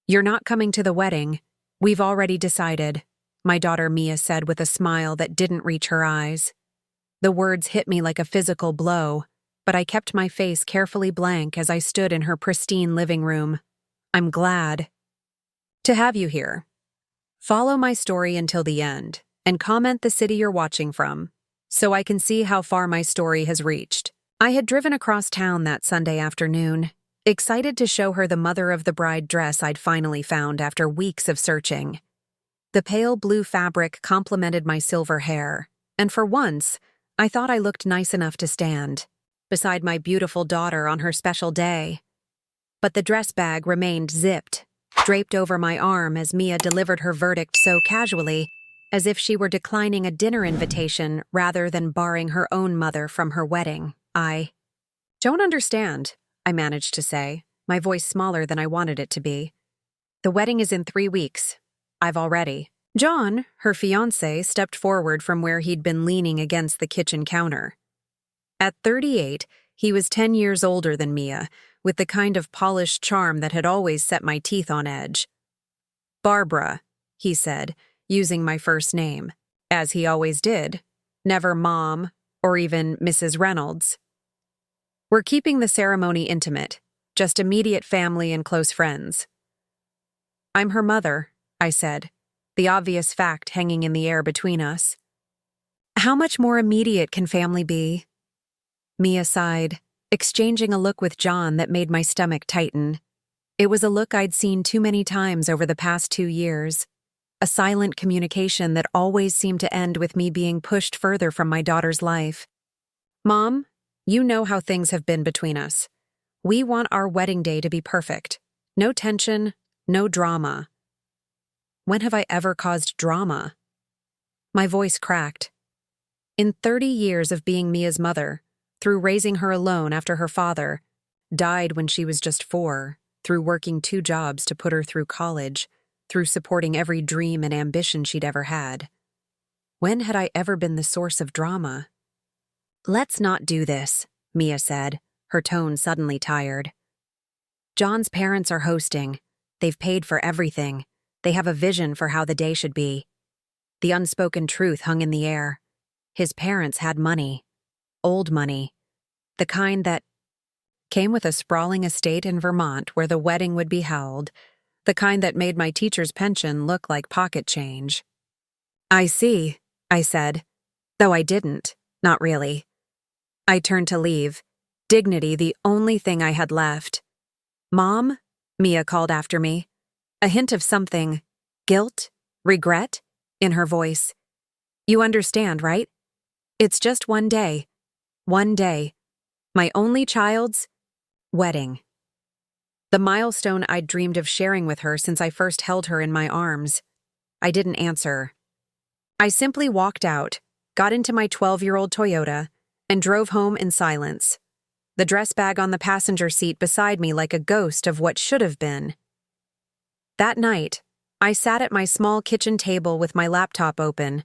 "You're not coming to the wedding. We've already decided," my daughter Mia said with a smile that didn't reach her eyes. The words hit me like a physical blow, but I kept my face carefully blank as I stood in her pristine living room. "I'm glad to have you here. Follow my story until the end, and comment the city you're watching from, so I can see how far my story has reached." I had driven across town that Sunday afternoon, excited to show her the mother of the bride dress I'd finally found after weeks of searching. The pale blue fabric complemented my silver hair, and for once, I thought I looked nice enough to stand beside my beautiful daughter on her special day. But the dress bag remained zipped, draped over my arm as Mia delivered her verdict so casually, as if she were declining a dinner invitation rather than barring her own mother from her wedding. "I don't understand," I managed to say, my voice smaller than I wanted it to be. "The wedding is in 3 weeks. I've already." John, her fiancé, stepped forward from where he'd been leaning against the kitchen counter. At 38, he was 10 years older than Mia, with the kind of polished charm that had always set my teeth on edge. "Barbara," he said, using my first name, as he always did, never Mom or even Mrs. Reynolds. "We're keeping the ceremony intimate, just immediate family and close friends." "I'm her mother," I said, the obvious fact hanging in the air between us. "How much more immediate can family be?" Mia sighed, exchanging a look with John that made my stomach tighten. It was a look I'd seen too many times over the past 2 years, a silent communication that always seemed to end with me being pushed further from my daughter's life. "Mom, you know how things have been between us. We want our wedding day to be perfect. No tension, no drama." When have I ever caused drama? My voice cracked. In 30 years of being Mia's mother, through raising her alone after her father died when she was just 4, through working 2 jobs to put her through college, through supporting every dream and ambition she'd ever had, when had I ever been the source of drama? "Let's not do this," Mia said, her tone suddenly tired. "John's parents are hosting. They've paid for everything. They have a vision for how the day should be." The unspoken truth hung in the air. His parents had money. Old money. The kind that came with a sprawling estate in Vermont where the wedding would be held. The kind that made my teacher's pension look like pocket change. "I see," I said, though I didn't, not really. I turned to leave, dignity the only thing I had left. "Mom?" Mia called after me, a hint of something, guilt, regret, in her voice. "You understand, right? It's just one day. One day. My only child's wedding." The milestone I'd dreamed of sharing with her since I first held her in my arms. I didn't answer. I simply walked out, got into my 12-year-old Toyota, and drove home in silence, the dress bag on the passenger seat beside me like a ghost of what should have been. That night, I sat at my small kitchen table with my laptop open,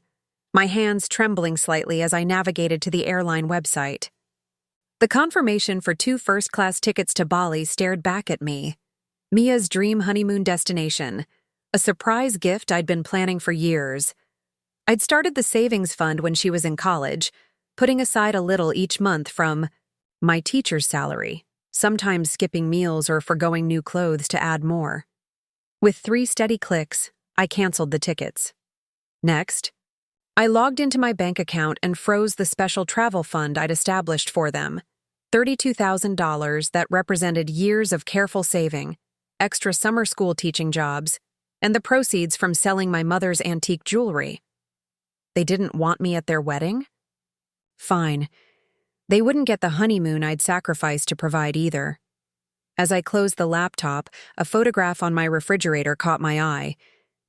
my hands trembling slightly as I navigated to the airline website. The confirmation for 2 first-class tickets to Bali stared back at me. Mia's dream honeymoon destination, a surprise gift I'd been planning for years. I'd started the savings fund when she was in college, putting aside a little each month from my teacher's salary, sometimes skipping meals or forgoing new clothes to add more. With 3 steady clicks, I canceled the tickets. Next, I logged into my bank account and froze the special travel fund I'd established for them. $32,000 that represented years of careful saving, extra summer school teaching jobs, and the proceeds from selling my mother's antique jewelry. They didn't want me at their wedding? Fine. They wouldn't get the honeymoon I'd sacrificed to provide either. As I closed the laptop, a photograph on my refrigerator caught my eye.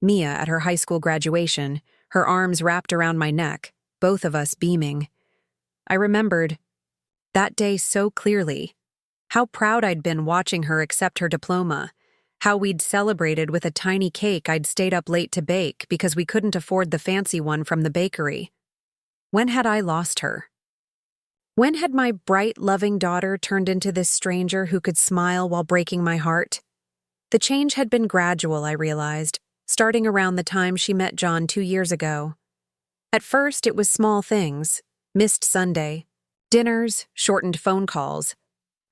Mia at her high school graduation, her arms wrapped around my neck, both of us beaming. I remembered that day so clearly. How proud I'd been watching her accept her diploma. How we'd celebrated with a tiny cake I'd stayed up late to bake because we couldn't afford the fancy one from the bakery. When had I lost her? When had my bright, loving daughter turned into this stranger who could smile while breaking my heart? The change had been gradual, I realized, starting around the time she met John 2 years ago. At first, it was small things: missed Sunday, dinners, shortened phone calls,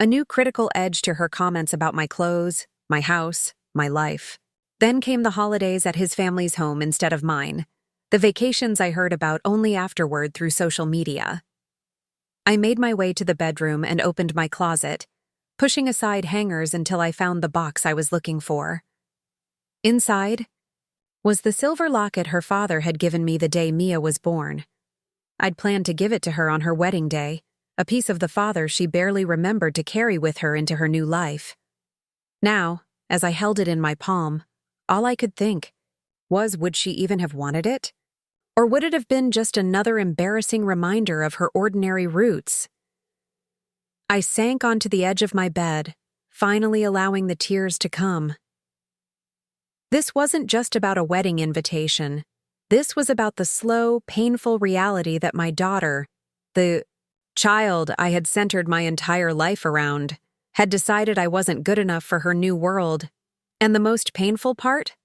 a new critical edge to her comments about my clothes, my house, my life. Then came the holidays at his family's home instead of mine, the vacations I heard about only afterward through social media. I made my way to the bedroom and opened my closet, pushing aside hangers until I found the box I was looking for. Inside was the silver locket her father had given me the day Mia was born. I'd planned to give it to her on her wedding day, a piece of the father she barely remembered to carry with her into her new life. Now, as I held it in my palm, all I could think was, would she even have wanted it? Or would it have been just another embarrassing reminder of her ordinary roots? I sank onto the edge of my bed, finally allowing the tears to come. This wasn't just about a wedding invitation. This was about the slow, painful reality that my daughter, the child I had centered my entire life around, had decided I wasn't good enough for her new world. And the most painful part?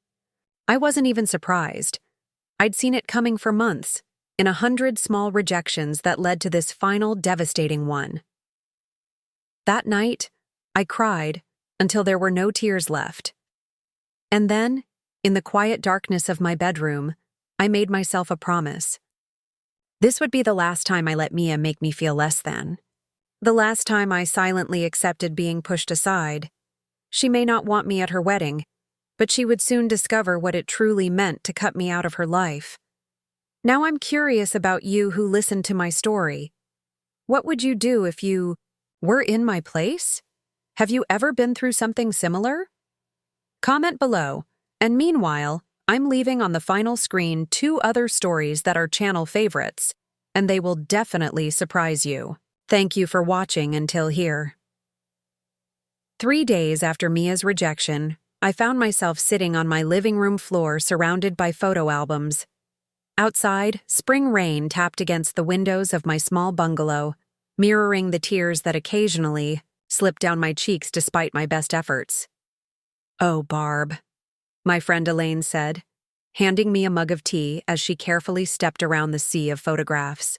I wasn't even surprised. I'd seen it coming for months, in 100 small rejections that led to this final devastating one. That night, I cried until there were no tears left. And then, in the quiet darkness of my bedroom, I made myself a promise. This would be the last time I let Mia make me feel less than. The last time I silently accepted being pushed aside. She may not want me at her wedding, but she would soon discover what it truly meant to cut me out of her life. Now I'm curious about you who listened to my story. What would you do if you were in my place? Have you ever been through something similar? Comment below, and meanwhile, I'm leaving on the final screen 2 other stories that are channel favorites, and they will definitely surprise you. Thank you for watching until here. 3 days after Mia's rejection, I found myself sitting on my living room floor surrounded by photo albums. Outside, spring rain tapped against the windows of my small bungalow, mirroring the tears that occasionally slipped down my cheeks despite my best efforts. "Oh, Barb," my friend Elaine said, handing me a mug of tea as she carefully stepped around the sea of photographs.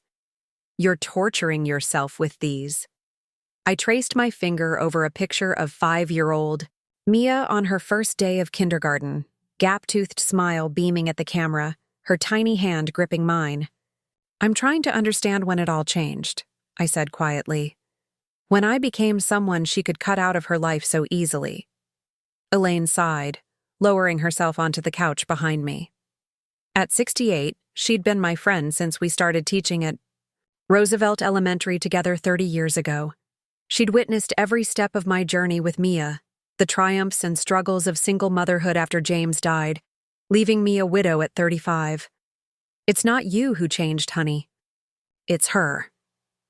"You're torturing yourself with these." I traced my finger over a picture of 5-year-old Mia on her first day of kindergarten, gap-toothed smile beaming at the camera, her tiny hand gripping mine. "I'm trying to understand when it all changed," I said quietly. "When I became someone she could cut out of her life so easily." Elaine sighed, lowering herself onto the couch behind me. At 68, she'd been my friend since we started teaching at Roosevelt Elementary together 30 years ago. She'd witnessed every step of my journey with Mia, the triumphs and struggles of single motherhood after James died, leaving me a widow at 35. "It's not you who changed, honey. It's her.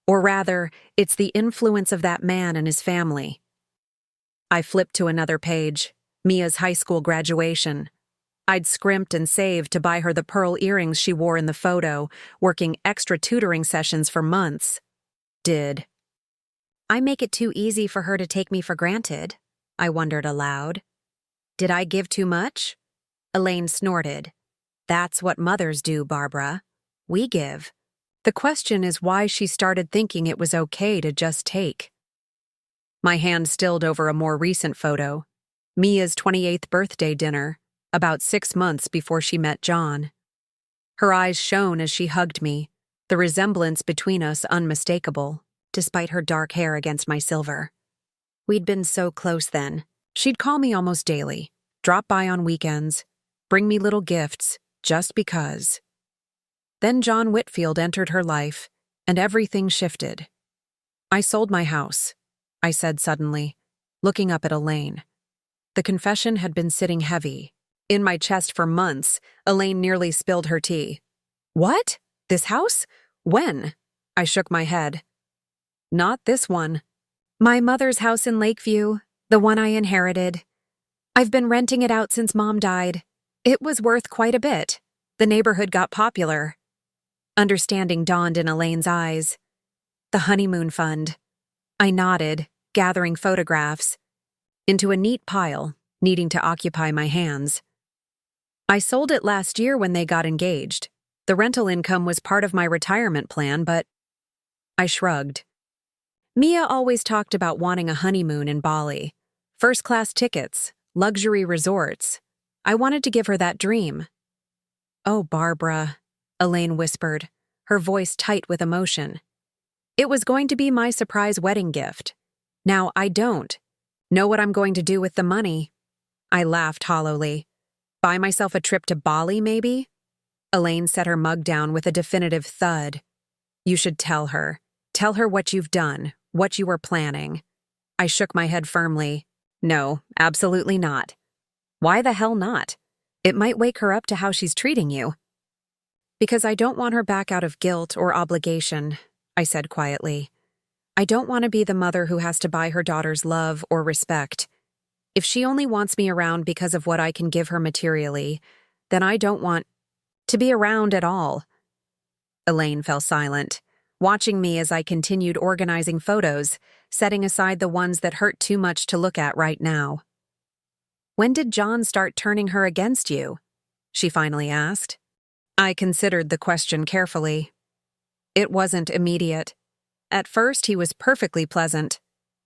Or rather, it's the influence of that man and his family." I flipped to another page, Mia's high school graduation. I'd scrimped and saved to buy her the pearl earrings she wore in the photo, working extra tutoring sessions for months. Did I make it too easy for her to take me for granted? I wondered aloud. Did I give too much? Elaine snorted. "That's what mothers do, Barbara. We give." The question is why she started thinking it was okay to just take. My hand stilled over a more recent photo, Mia's 28th birthday dinner, about 6 months before she met John. Her eyes shone as she hugged me, the resemblance between us unmistakable, despite her dark hair against my silver. We'd been so close then. She'd call me almost daily, drop by on weekends, bring me little gifts, just because. Then John Whitfield entered her life, and everything shifted. "I sold my house," I said suddenly, looking up at Elaine. The confession had been sitting heavy in my chest for months. Elaine nearly spilled her tea. "What? This house? When?" I shook my head. "Not this one. My mother's house in Lakeview, the one I inherited. I've been renting it out since Mom died. It was worth quite a bit. The neighborhood got popular." Understanding dawned in Elaine's eyes. "The honeymoon fund." I nodded, gathering photographs into a neat pile, needing to occupy my hands. I sold it last year when they got engaged. The rental income was part of my retirement plan, but I shrugged. Mia always talked about wanting a honeymoon in Bali. First-class tickets, luxury resorts. I wanted to give her that dream. "Oh, Barbara," Elaine whispered, her voice tight with emotion. "It was going to be my surprise wedding gift. Now I don't know what I'm going to do with the money." I laughed hollowly. "Buy myself a trip to Bali, maybe?" Elaine set her mug down with a definitive thud. "You should tell her. Tell her what you've done, what you were planning." I shook my head firmly. "No, absolutely not." "Why the hell not? It might wake her up to how she's treating you." "Because I don't want her back out of guilt or obligation," I said quietly. "I don't want to be the mother who has to buy her daughter's love or respect. If she only wants me around because of what I can give her materially, then I don't want to be around at all." Elaine fell silent, watching me as I continued organizing photos, setting aside the ones that hurt too much to look at right now. "When did John start turning her against you?" she finally asked. I considered the question carefully. It wasn't immediate. At first, he was perfectly pleasant.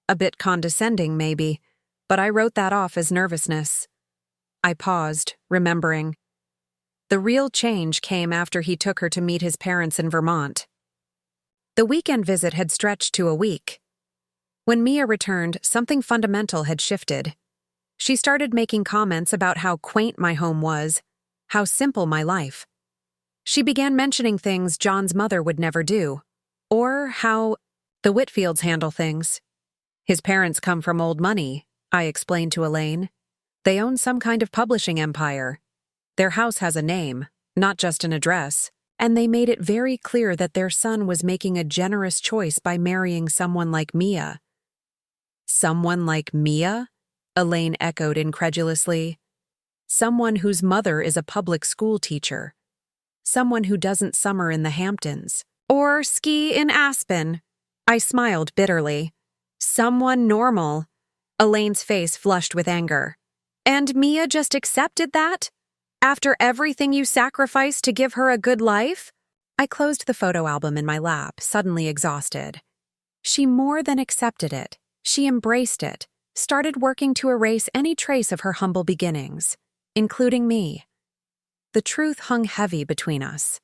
A bit condescending, maybe, but I wrote that off as nervousness. I paused, remembering. The real change came after he took her to meet his parents in Vermont. The weekend visit had stretched to a week. When Mia returned, something fundamental had shifted. She started making comments about how quaint my home was, how simple my life. She began mentioning things John's mother would never do, or how the Whitfields handle things. "His parents come from old money," I explained to Elaine. "They own some kind of publishing empire. Their house has a name, not just an address, and they made it very clear that their son was making a generous choice by marrying someone like Mia." "Someone like Mia?" Elaine echoed incredulously. "Someone whose mother is a public school teacher. Someone who doesn't summer in the Hamptons. Or ski in Aspen." I smiled bitterly. "Someone normal." Elaine's face flushed with anger. "And Mia just accepted that? After everything you sacrificed to give her a good life?" I closed the photo album in my lap, suddenly exhausted. She more than accepted it. She embraced it, started working to erase any trace of her humble beginnings, including me. The truth hung heavy between us.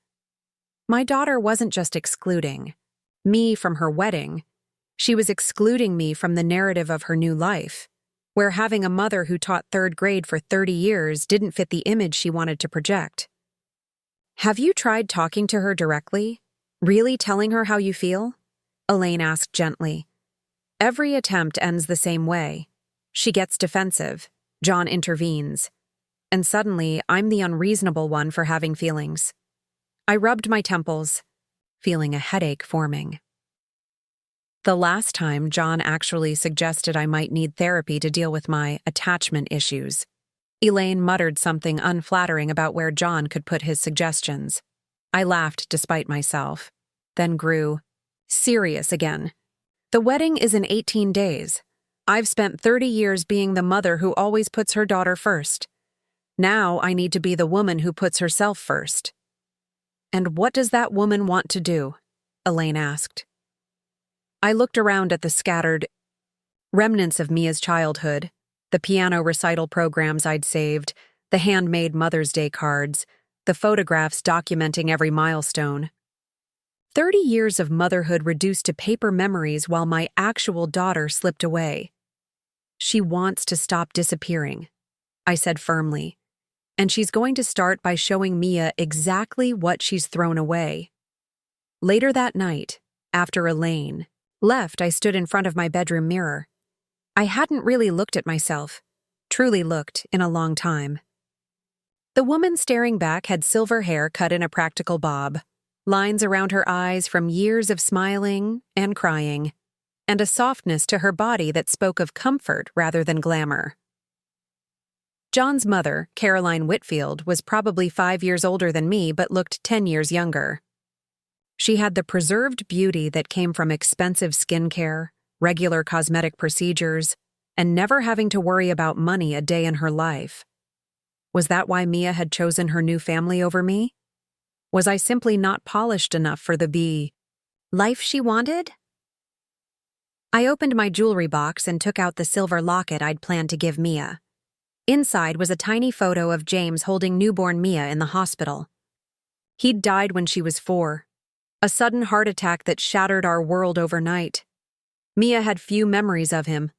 My daughter wasn't just excluding me from her wedding. She was excluding me from the narrative of her new life, where having a mother who taught third grade for 30 years didn't fit the image she wanted to project. "Have you tried talking to her directly? Really telling her how you feel?" Elaine asked gently. Every attempt ends the same way. She gets defensive. John intervenes. And suddenly, I'm the unreasonable one for having feelings. I rubbed my temples, feeling a headache forming. The last time, John actually suggested I might need therapy to deal with my attachment issues. Elaine muttered something unflattering about where John could put his suggestions. I laughed despite myself, then grew serious again. "The wedding is in 18 days. I've spent 30 years being the mother who always puts her daughter first. Now I need to be the woman who puts herself first." "And what does that woman want to do?" Elaine asked. I looked around at the scattered remnants of Mia's childhood, the piano recital programs I'd saved, the handmade Mother's Day cards, the photographs documenting every milestone. 30 years of motherhood reduced to paper memories while my actual daughter slipped away. "She wants to stop disappearing," I said firmly. "And she's going to start by showing Mia exactly what she's thrown away." Later that night, after Elaine left, I stood in front of my bedroom mirror. I hadn't really looked at myself, truly looked, in a long time. The woman staring back had silver hair cut in a practical bob, lines around her eyes from years of smiling and crying, and a softness to her body that spoke of comfort rather than glamour. John's mother, Caroline Whitfield, was probably 5 years older than me but looked 10 years younger. She had the preserved beauty that came from expensive skincare, regular cosmetic procedures, and never having to worry about money a day in her life. Was that why Mia had chosen her new family over me? Was I simply not polished enough for the life she wanted? I opened my jewelry box and took out the silver locket I'd planned to give Mia. Inside was a tiny photo of James holding newborn Mia in the hospital. He'd died when she was 4. A sudden heart attack that shattered our world overnight. Mia had few memories of him.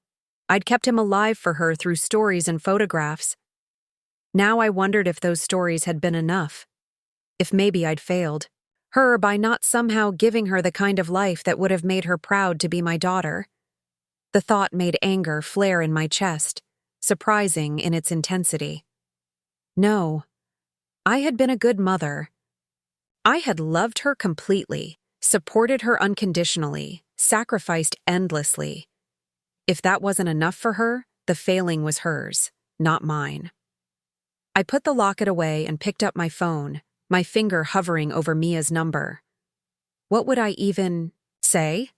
I'd kept him alive for her through stories and photographs. Now I wondered if those stories had been enough. If maybe I'd failed her by not somehow giving her the kind of life that would have made her proud to be my daughter. The thought made anger flare in my chest, surprising in its intensity. No, I had been a good mother. I had loved her completely, supported her unconditionally, sacrificed endlessly. If that wasn't enough for her, the failing was hers, not mine. I put the locket away and picked up my phone, my finger hovering over Mia's number. What would I even say?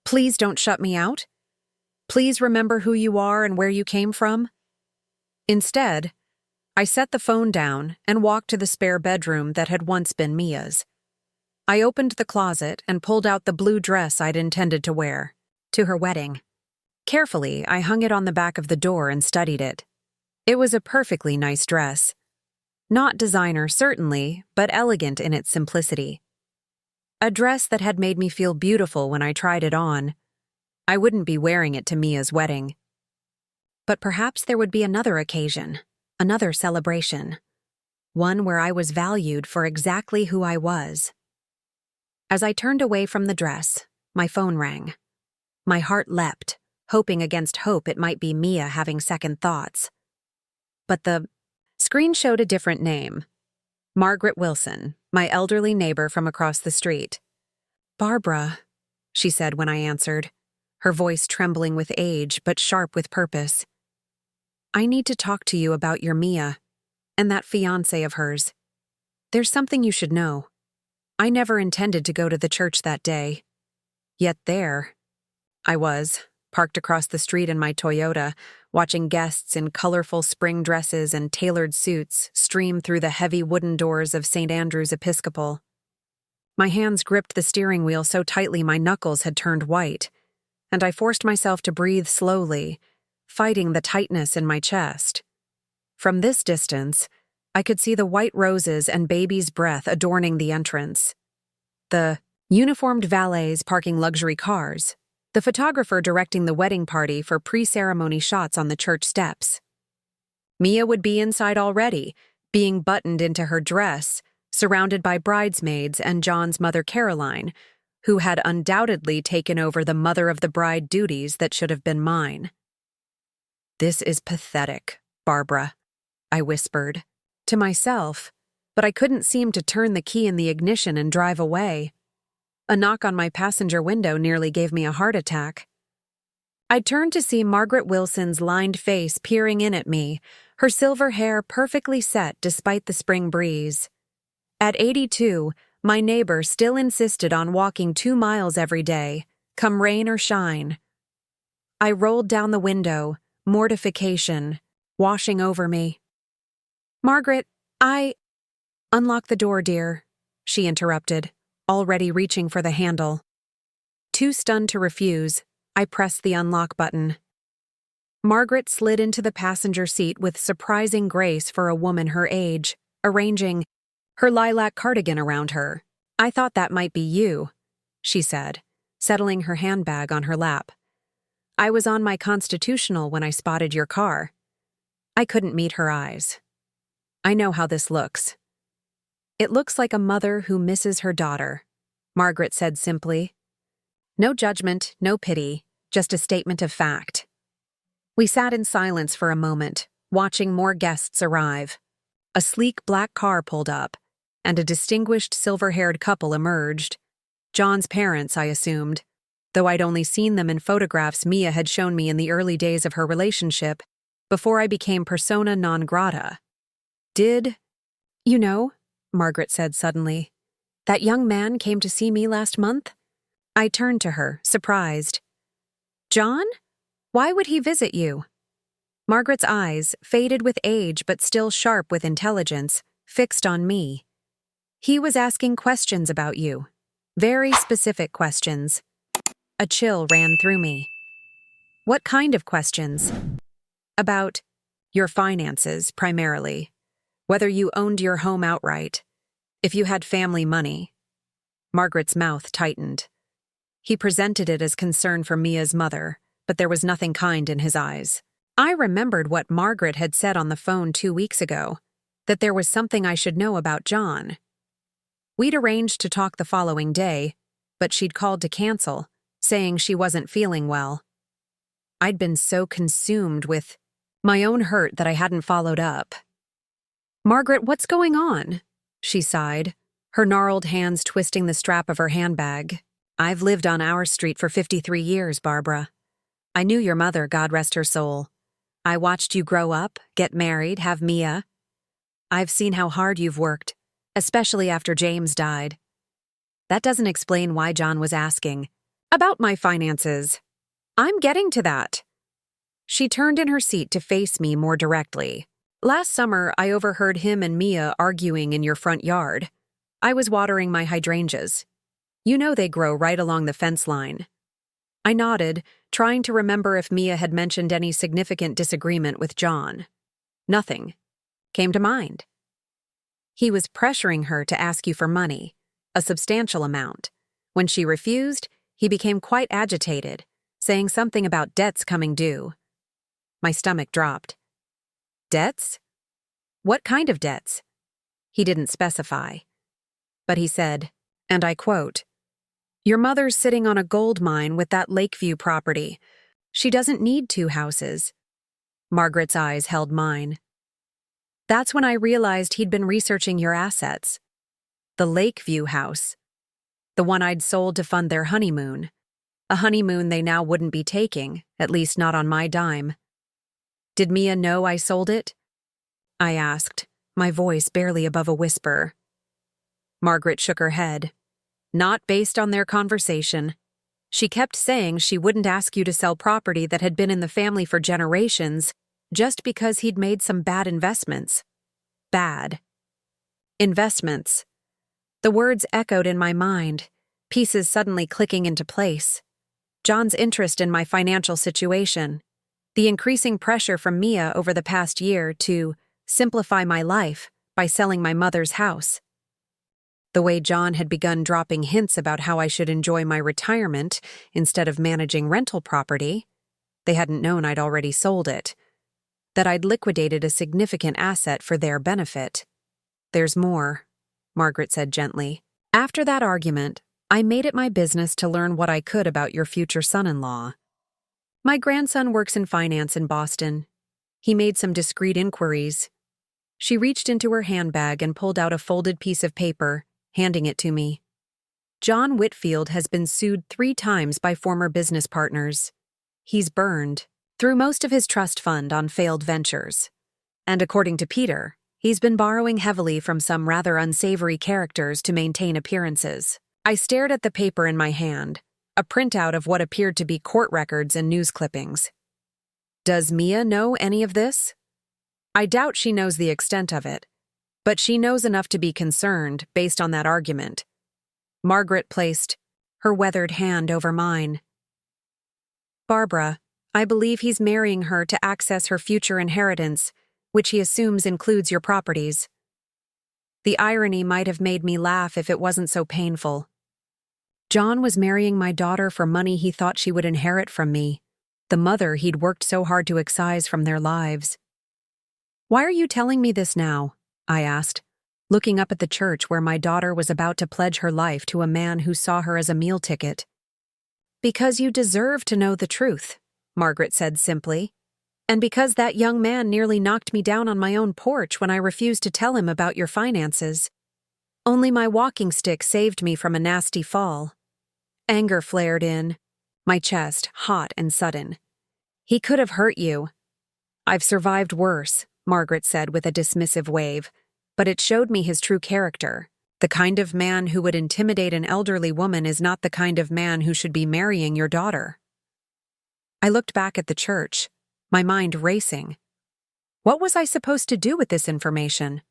Please don't shut me out. Please remember who you are and where you came from. Instead, I set the phone down and walked to the spare bedroom that had once been Mia's. I opened the closet and pulled out the blue dress I'd intended to wear to her wedding. Carefully, I hung it on the back of the door and studied it. It was a perfectly nice dress. Not designer, certainly, but elegant in its simplicity. A dress that had made me feel beautiful when I tried it on. I wouldn't be wearing it to Mia's wedding. But perhaps there would be another occasion, another celebration. One where I was valued for exactly who I was. As I turned away from the dress, my phone rang. My heart leapt, hoping against hope it might be Mia having second thoughts. But the screen showed a different name. Margaret Wilson, my elderly neighbor from across the street. "Barbara," she said when I answered, her voice trembling with age but sharp with purpose. "I need to talk to you about your Mia and that fiancé of hers. There's something you should know. I never intended to go to the church that day. Yet there I was, parked across the street in my Toyota, watching guests in colorful spring dresses and tailored suits stream through the heavy wooden doors of St. Andrew's Episcopal. My hands gripped the steering wheel so tightly my knuckles had turned white, and I forced myself to breathe slowly, fighting the tightness in my chest. From this distance, I could see the white roses and baby's breath adorning the entrance. The uniformed valets parking luxury cars. The photographer directing the wedding party for pre-ceremony shots on the church steps. Mia would be inside already, being buttoned into her dress, surrounded by bridesmaids and John's mother Caroline, who had undoubtedly taken over the mother-of-the-bride duties that should have been mine. "This is pathetic, Barbara," I whispered, to myself, but I couldn't seem to turn the key in the ignition and drive away. A knock on my passenger window nearly gave me a heart attack. I turned to see Margaret Wilson's lined face peering in at me, her silver hair perfectly set despite the spring breeze. At 82, my neighbor still insisted on walking 2 miles every day, come rain or shine. I rolled down the window, mortification washing over me. "Margaret, Unlock the door, dear," she interrupted, already reaching for the handle. Too stunned to refuse, I pressed the unlock button. Margaret slid into the passenger seat with surprising grace for a woman her age, arranging her lilac cardigan around her. "I thought that might be you," she said, settling her handbag on her lap. "I was on my constitutional when I spotted your car." I couldn't meet her eyes. "I know how this looks." "It looks like a mother who misses her daughter," Margaret said simply. No judgment, no pity, just a statement of fact. We sat in silence for a moment, watching more guests arrive. A sleek black car pulled up, and a distinguished silver-haired couple emerged. John's parents, I assumed, though I'd only seen them in photographs Mia had shown me in the early days of her relationship, before I became persona non grata. "Did you know?" Margaret said suddenly. "That young man came to see me last month?" I turned to her, surprised. "John?" Why would he visit you? Margaret's eyes, faded with age but still sharp with intelligence, fixed on me. He was asking questions about you. Very specific questions. A chill ran through me. What kind of questions? About your finances, primarily. Whether you owned your home outright. If you had family money. Margaret's mouth tightened. He presented it as concern for Mia's mother, but there was nothing kind in his eyes. I remembered what Margaret had said on the phone 2 weeks ago, that there was something I should know about John. We'd arranged to talk the following day, but she'd called to cancel, saying she wasn't feeling well. I'd been so consumed with my own hurt that I hadn't followed up. "Margaret, what's going on?" she sighed, her gnarled hands twisting the strap of her handbag. "I've lived on our street for 53 years, Barbara. I knew your mother, God rest her soul. I watched you grow up, get married, have Mia. I've seen how hard you've worked, especially after James died. That doesn't explain why John was asking about my finances. I'm getting to that." She turned in her seat to face me more directly. "Last summer, I overheard him and Mia arguing in your front yard. I was watering my hydrangeas. You know they grow right along the fence line." I nodded, trying to remember if Mia had mentioned any significant disagreement with John. Nothing came to mind. "He was pressuring her to ask you for money, a substantial amount. When she refused, he became quite agitated, saying something about debts coming due." My stomach dropped. "Debts? What kind of debts?" He didn't specify. But he said, and I quote, "Your mother's sitting on a gold mine with that Lakeview property. She doesn't need 2 houses." Margaret's eyes held mine. That's when I realized he'd been researching your assets. The Lakeview house. The one I'd sold to fund their honeymoon. A honeymoon they now wouldn't be taking, at least not on my dime. "Did Mia know I sold it?" I asked, my voice barely above a whisper. Margaret shook her head. "Not based on their conversation. She kept saying she wouldn't ask you to sell property that had been in the family for generations just because he'd made some bad investments." Bad. Investments. The words echoed in my mind, pieces suddenly clicking into place. John's interest in my financial situation. The increasing pressure from Mia over the past year to simplify my life by selling my mother's house. The way John had begun dropping hints about how I should enjoy my retirement instead of managing rental property. They hadn't known I'd already sold it. That I'd liquidated a significant asset for their benefit. "There's more," Margaret said gently. "After that argument, I made it my business to learn what I could about your future son-in-law. My grandson works in finance in Boston. He made some discreet inquiries." She reached into her handbag and pulled out a folded piece of paper, handing it to me. "John Whitfield has been sued 3 times by former business partners. He's burned through most of his trust fund on failed ventures. And according to Peter, he's been borrowing heavily from some rather unsavory characters to maintain appearances." I stared at the paper in my hand, a printout of what appeared to be court records and news clippings. "Does Mia know any of this?" I doubt she knows the extent of it, but she knows enough to be concerned based on that argument. Margaret placed her weathered hand over mine. "Barbara, I believe he's marrying her to access her future inheritance, which he assumes includes your properties." The irony might have made me laugh if it wasn't so painful. John was marrying my daughter for money he thought she would inherit from me, the mother he'd worked so hard to excise from their lives. "Why are you telling me this now?" I asked, looking up at the church where my daughter was about to pledge her life to a man who saw her as a meal ticket. "Because you deserve to know the truth," Margaret said simply. "And because that young man nearly knocked me down on my own porch when I refused to tell him about your finances. Only my walking stick saved me from a nasty fall." Anger flared in, my chest hot and sudden. "He could have hurt you." "I've survived worse," Margaret said with a dismissive wave, "but it showed me his true character. The kind of man who would intimidate an elderly woman is not the kind of man who should be marrying your daughter." I looked back at the church, my mind racing. What was I supposed to do with this information?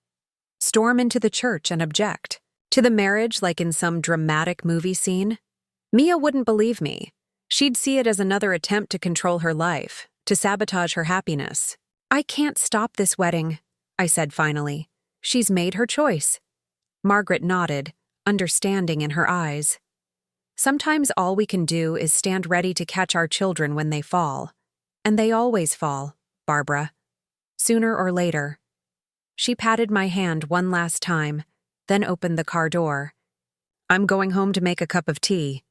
Storm into the church and object to the marriage like in some dramatic movie scene? Mia wouldn't believe me. She'd see it as another attempt to control her life, to sabotage her happiness. I can't stop this wedding, I said finally. She's made her choice. Margaret nodded, understanding in her eyes. Sometimes all we can do is stand ready to catch our children when they fall. And they always fall, Barbara. Sooner or later. She patted my hand one last time, then opened the car door. I'm going home to make a cup of tea.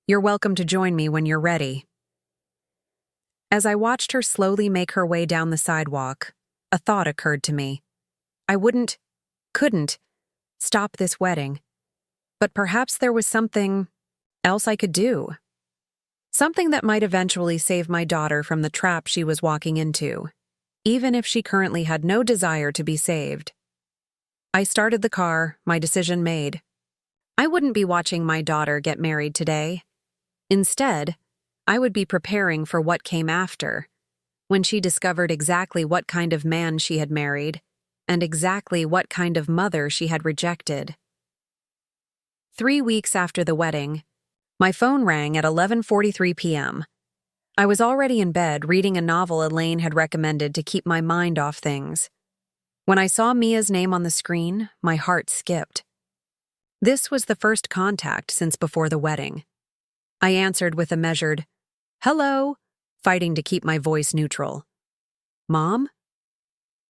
You're welcome to join me when you're ready. As I watched her slowly make her way down the sidewalk, a thought occurred to me. I couldn't, stop this wedding. But perhaps there was something else I could do. Something that might eventually save my daughter from the trap she was walking into, even if she currently had no desire to be saved. I started the car, my decision made. I wouldn't be watching my daughter get married today. Instead, I would be preparing for what came after, when she discovered exactly what kind of man she had married, and exactly what kind of mother she had rejected. 3 weeks after the wedding, my phone rang at 11:43 p.m. I was already in bed reading a novel Elaine had recommended to keep my mind off things. When I saw Mia's name on the screen, my heart skipped. This was the first contact since before the wedding. I answered with a measured, "Hello," fighting to keep my voice neutral. "Mom?"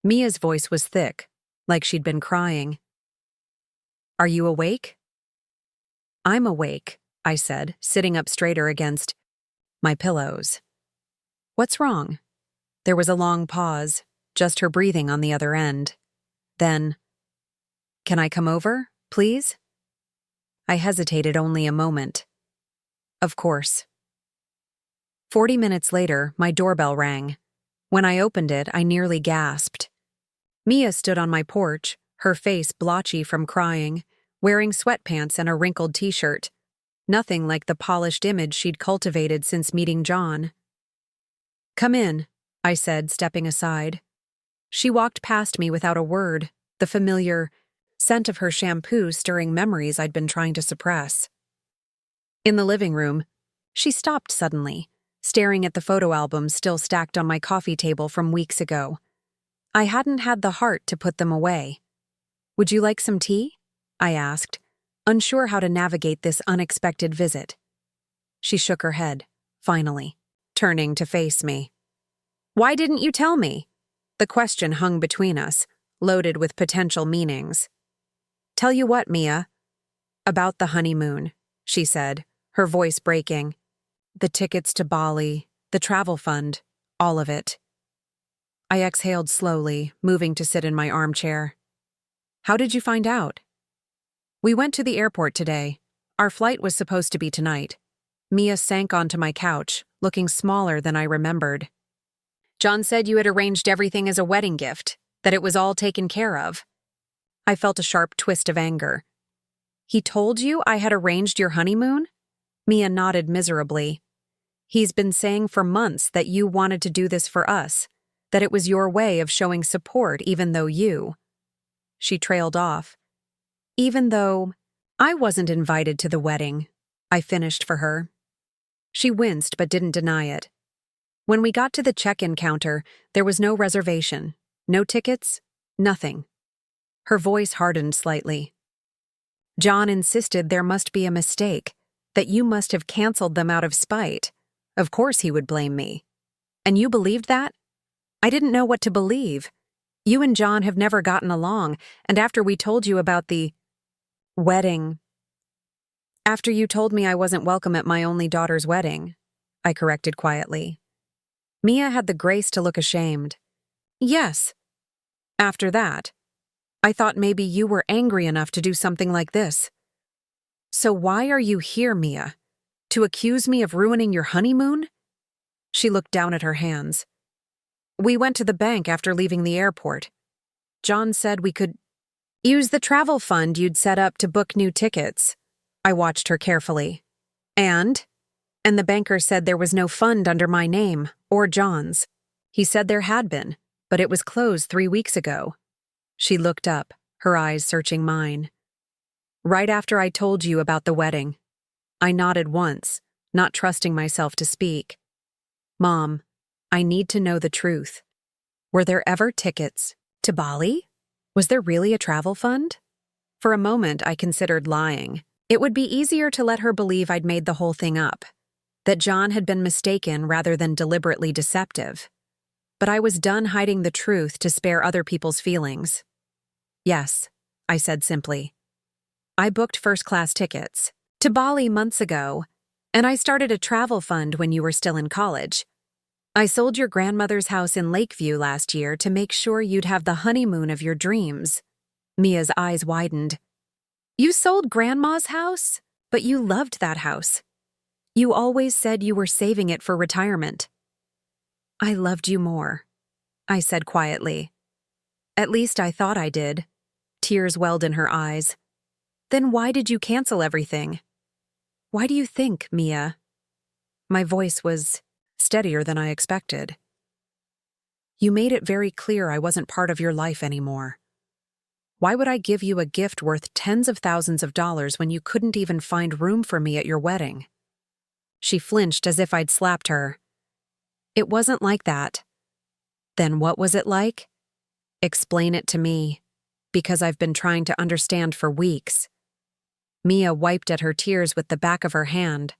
Mia's voice was thick, like she'd been crying. "Are you awake?" "I'm awake," I said, sitting up straighter against my pillows. "What's wrong?" There was a long pause, just her breathing on the other end. Then, "Can I come over, please?" I hesitated only a moment. "Of course." 40 minutes later, my doorbell rang. When I opened it, I nearly gasped. Mia stood on my porch, her face blotchy from crying, wearing sweatpants and a wrinkled t-shirt. Nothing like the polished image she'd cultivated since meeting John. "Come in," I said, stepping aside. She walked past me without a word, the familiar scent of her shampoo stirring memories I'd been trying to suppress. In the living room, she stopped suddenly, staring at the photo albums still stacked on my coffee table from weeks ago. I hadn't had the heart to put them away. "Would you like some tea?" I asked, unsure how to navigate this unexpected visit. She shook her head, finally, turning to face me. "Why didn't you tell me?" The question hung between us, loaded with potential meanings. "Tell you what, Mia?" "About the honeymoon," she said, her voice breaking. "The tickets to Bali, the travel fund, all of it." I exhaled slowly, moving to sit in my armchair. "How did you find out?" "We went to the airport today. Our flight was supposed to be tonight." Mia sank onto my couch, looking smaller than I remembered. "John said you had arranged everything as a wedding gift, that it was all taken care of." I felt a sharp twist of anger. "He told you I had arranged your honeymoon?" Mia nodded miserably. "He's been saying for months that you wanted to do this for us, that it was your way of showing support even though you—" She trailed off. "Even though I wasn't invited to the wedding," I finished for her. She winced but didn't deny it. When we got to the check-in counter, there was no reservation, no tickets, nothing. Her voice hardened slightly. "John insisted there must be a mistake, that you must have canceled them out of spite. Of course he would blame me. And you believed that? I didn't know what to believe. You and John have never gotten along, and after we told you about the wedding. After you told me I wasn't welcome at my only daughter's wedding," I corrected quietly. Mia had the grace to look ashamed. "Yes. After that, I thought maybe you were angry enough to do something like this. So why are you here, Mia? To accuse me of ruining your honeymoon?" She looked down at her hands. "We went to the bank after leaving the airport. John said we could use the travel fund you'd set up to book new tickets." I watched her carefully. "And?" And the banker said there was no fund under my name, or John's. He said there had been, but it was closed 3 weeks ago. She looked up, her eyes searching mine. Right after I told you about the wedding. I nodded once, not trusting myself to speak. Mom, I need to know the truth. Were there ever tickets to Bali? Was there really a travel fund? For a moment, I considered lying. It would be easier to let her believe I'd made the whole thing up, that John had been mistaken rather than deliberately deceptive. But I was done hiding the truth to spare other people's feelings. Yes, I said simply. I booked first-class tickets to Bali months ago, and I started a travel fund when you were still in college. I sold your grandmother's house in Lakeview last year to make sure you'd have the honeymoon of your dreams. Mia's eyes widened. You sold Grandma's house? But you loved that house. You always said you were saving it for retirement. I loved you more, I said quietly. At least I thought I did. Tears welled in her eyes. Then why did you cancel everything? Why do you think, Mia? My voice was steadier than I expected. You made it very clear I wasn't part of your life anymore. Why would I give you a gift worth tens of thousands of dollars when you couldn't even find room for me at your wedding? She flinched as if I'd slapped her. It wasn't like that. Then what was it like? Explain it to me, because I've been trying to understand for weeks. Mia wiped at her tears with the back of her hand,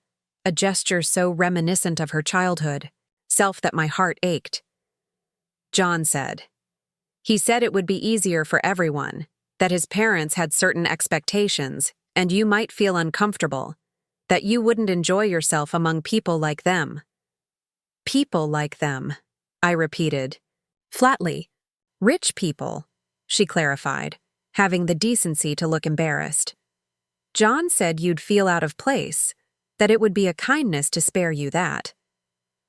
a gesture so reminiscent of her childhood, self that my heart ached. John said. He said it would be easier for everyone, that his parents had certain expectations, and you might feel uncomfortable, that you wouldn't enjoy yourself among people like them. People like them, I repeated, flatly. Rich people, she clarified, having the decency to look embarrassed. John said you'd feel out of place, that it would be a kindness to spare you that.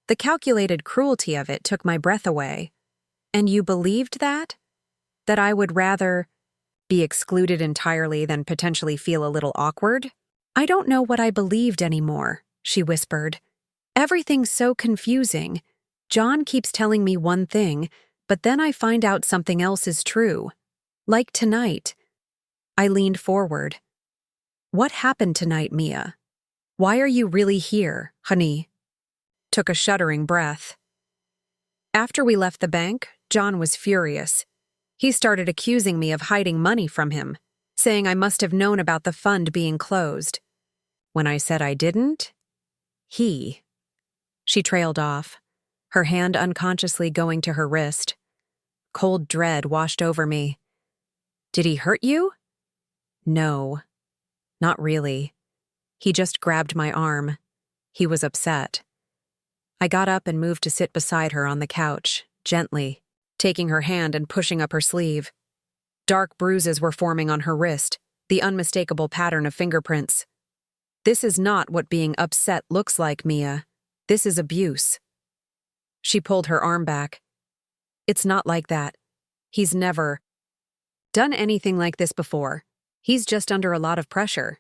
The calculated cruelty of it took my breath away. And you believed that? That I would rather be excluded entirely than potentially feel a little awkward? I don't know what I believed anymore, she whispered. Everything's so confusing. John keeps telling me one thing, but then I find out something else is true. Like tonight. I leaned forward. What happened tonight, Mia? Why are you really here, honey? Took a shuddering breath. After we left the bank, John was furious. He started accusing me of hiding money from him, saying I must have known about the fund being closed. When I said I didn't, She trailed off, her hand unconsciously going to her wrist. Cold dread washed over me. Did he hurt you? No, not really. He just grabbed my arm. He was upset. I got up and moved to sit beside her on the couch, gently, taking her hand and pushing up her sleeve. Dark bruises were forming on her wrist, the unmistakable pattern of fingerprints. This is not what being upset looks like, Mia. This is abuse. She pulled her arm back. It's not like that. He's never done anything like this before. He's just under a lot of pressure.